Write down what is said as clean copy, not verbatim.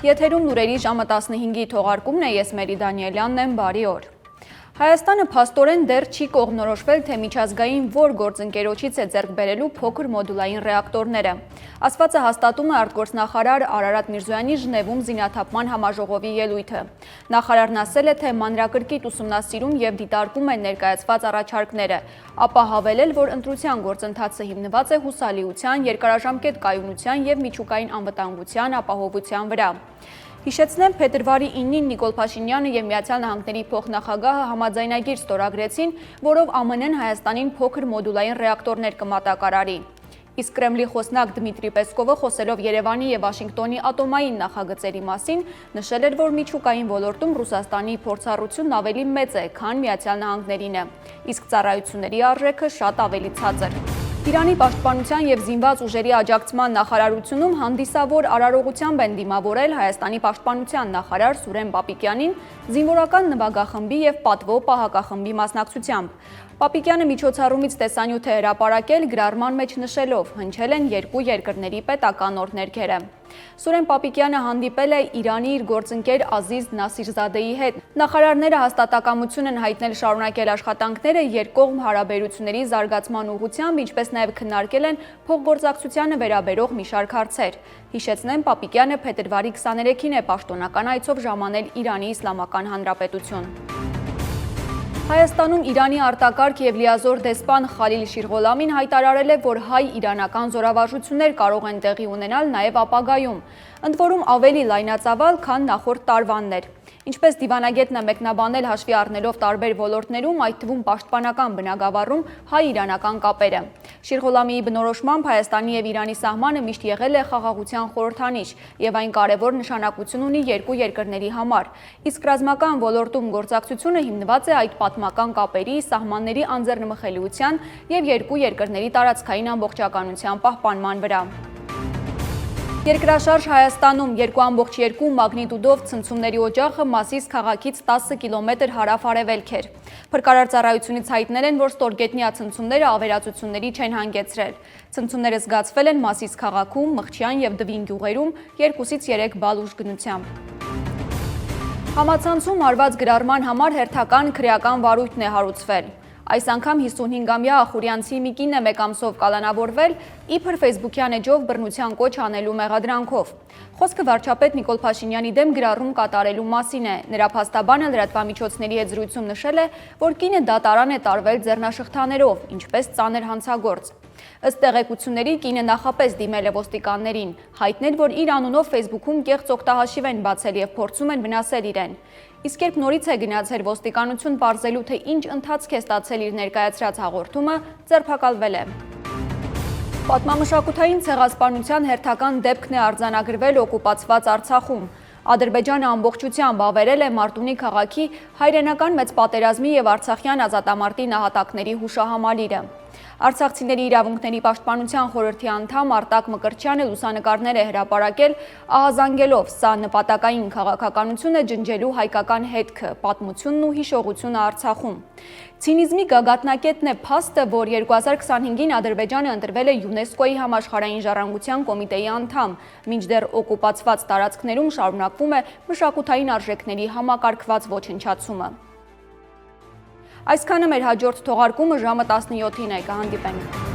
Եթերում լուրերի ժամը 15-ի թողարկումն է, ես Մերի Դանիելյանն եմ, բարի օր։ Հայաստանը փաստորեն դեռ չի կողմնորոշվել, թե միջազգային որ գործընկերոջից է ձեռք բերելու փոքր մոդուլային ռեակտորները։ Ասվածը հաստատում է արտգործնախարար Արարատ Միրզոյանի Ժնևում զինաթափման համաժողովի ելույթը։ Նախարարն ասել է, թե մանրակրկիտ ուսումնասիրում եւ դիտարկում են ներկայացված առաջարկները, ապա հավելել, որ ընտրության գործընթացը հիմնված է հուսալիության, երկարաժամկետ կայունության եւ միջուկային անվտանգության ապահովության վրա։ Հիշեցնեմ, փետրվարի 9-ին Նիկոլ Փաշինյանը եւ Միացյալ Նահանգների փոխնախագահը համաձայնագիր ստորագրեցին, որով ԱՄՆ-ն Հայաստանին փոքր մոդուլային ռեակտորներ կմատակարարի։ Իսկ Կրեմլի խոսնակ Դմիտրի Պեսկովը խոսելով Երևանի եւ Վաշինգտոնի ատոմային նախագծերի մասին, նշել էր, որ միջուկային ոլորտում Ռուսաստանի փորձառությունն ավելի մեծ է, քան Միացյալ Նահանգներինը, իսկ ծառայությունների արժեքը շատ ավելի ցածր։ Իրանի պաշտպանության եւ զինված ուժերի աջակցման նախարարությունում հանդիսավոր արարողությամբ են դիմավորել Հայաստանի պաշտպանության նախարար Սուրեն Պապիկյանին զինվորական նվագախմբի եւ պատվո պահակախմբի մասնակցությամբ։ Պապիկյանը միջոցառումից տեսանյութ է հրապարակել գրառման մեջ նշելով, հնչել են երկու երկրների պետական օրհներգերը։ Սուրեն Պապիկյանը հանդիպել է Իրանի իր գործընկեր Ազիզ Նասիրզադեի հետ։ Նախարարները հաստատակամություն են հայտնել շարունակել աշխատանքները երկկողմ հարաբերությունների զարգացման ուղղությամբ, ինչպես նաև քննարկել են փոխգործակցությանը վերաբերող մի շարք հարցեր։ Հիշեցնեմ, Պապիկյանը փետրվարի 23-ին է պաշտոնական այցով ժամանել Իրանի Իսլամական Հանրապետություն։ Հայաստանում Իրանի արտակարգ եւ լիազոր դեսպան Խալիլ Շիրղոլամին հայտարարել է, որ հայ-իրանական զորավարժություններ կարող են տեղի ունենալ նաեւ ապագայում, ընդ որում ավելի լայնածավալ, քան նախորդ տարվաններ։ Ինչպես դիվանագետն է մեկնաբանել հաշվի առնելով տարբեր ոլորտներում, այդ թվում պաշտպանական բնագավառում հայ-իրանական կապերը։ Շիրղոլամիի բնորոշմամբ Հայաստանի եւ Իրանի սահմանը միշտ եղել է խաղաղության խորհրդանիշ եւ այն կարևոր նշանակություն ունի երկու երկրների համար։ Իսկ ռազմական ոլորտում գործակցությունը հիմնված է այդ պատմական կապերի, սահմանների անձեռնմխելիության եւ երկու երկրների տարածքային ամբողջականության պահպանման վրա։ Երկրաշարժ Հայաստանում 2.2 մագնիտուդով ցնցումների օջախը Մասիս քաղաքից 10 կիլոմետր հարավ-արևելք էր։ Փրկարար ծառայությունից հայտնել են, որ ստորգետնյա ցնցումները ավերածությունների չեն հանգեցրել։ Ցնցումները զգացվել են Մասիս քաղաքում, Մղջյան եւ Դվին գյուղերում 2-ից 3 բալ ուժգնությամբ։ Համացանցում արված գրառման համար հերթական քրեական վարույթն է հարուցվել։ Այս անգամ 55-ամյա ախուրյանցի մի կին է մեկ ամսով կալանավորվել, իբր ֆեյսբուքյան էջով բռնության կոչ անելու մեղադրանքով։ Խոսքը վարչապետ Նիկոլ Փաշինյանի դեմ գրառում կատարելու մասին է։ Նրա փաստաբանը լրատվամիջոցների հետ զրույցում նշել է, որ կինը դատարան է տարվել ձեռնաշղթաներով, ինչպես ծանր հանցագործ։ Ըստ տեղեկությունների կինը նախապես դիմել է ոստիկաններին, հայտնել, որ իր անունով ֆեյսբուքում կեղծ օգտահաշիվ են բացել եւ փորձում են վնասել իրեն։ Իսկ երբ նորից է գնացել ոստիկանություն պարզելու, թե ինչ ընթացք է ստացել իր ներկայացրած հաղորդումը, ձերբակալվել է։ Պատմամշակութային ցեղասպանության հերթական դեպքն է արձանագրվել օկուպացված Արցախում։ Ադրբեջանը ամբողջությամբ ավերել է Մարտունի քաղաքի հայրենական մեծ պատերազմի եւ Արցախյան ազատամարտի նահատակների հուշահամալիրը։ Արցախցիների իրավունքների պաշտպանության խորհրդի անդամ Արտակ Մկրտչյանը լուսանկարներ է հրապարակել, ահազանգելով սա նպատակային քաղաքականությունը ջնջելու հայկական հետքը, պատմությունն ու հիշողությունը Արցախում։ Ցինիզմի գագաթնակետն է փաստը, որ 2025-ին Ադրբեջանը ընտրվել է ՅՈՒՆԵՍԿՕ-ի համաշխարհային ժառանգության կոմիտեի անդամ, մինչդեռ օկուպացված տարածքներում շարունակվում է մշակութային արժեքների համակարգված ոչնչացումը։ Այսքանը մեր հաջորդ թողարկումը ժամը 17-ին է, կհանդիպենք։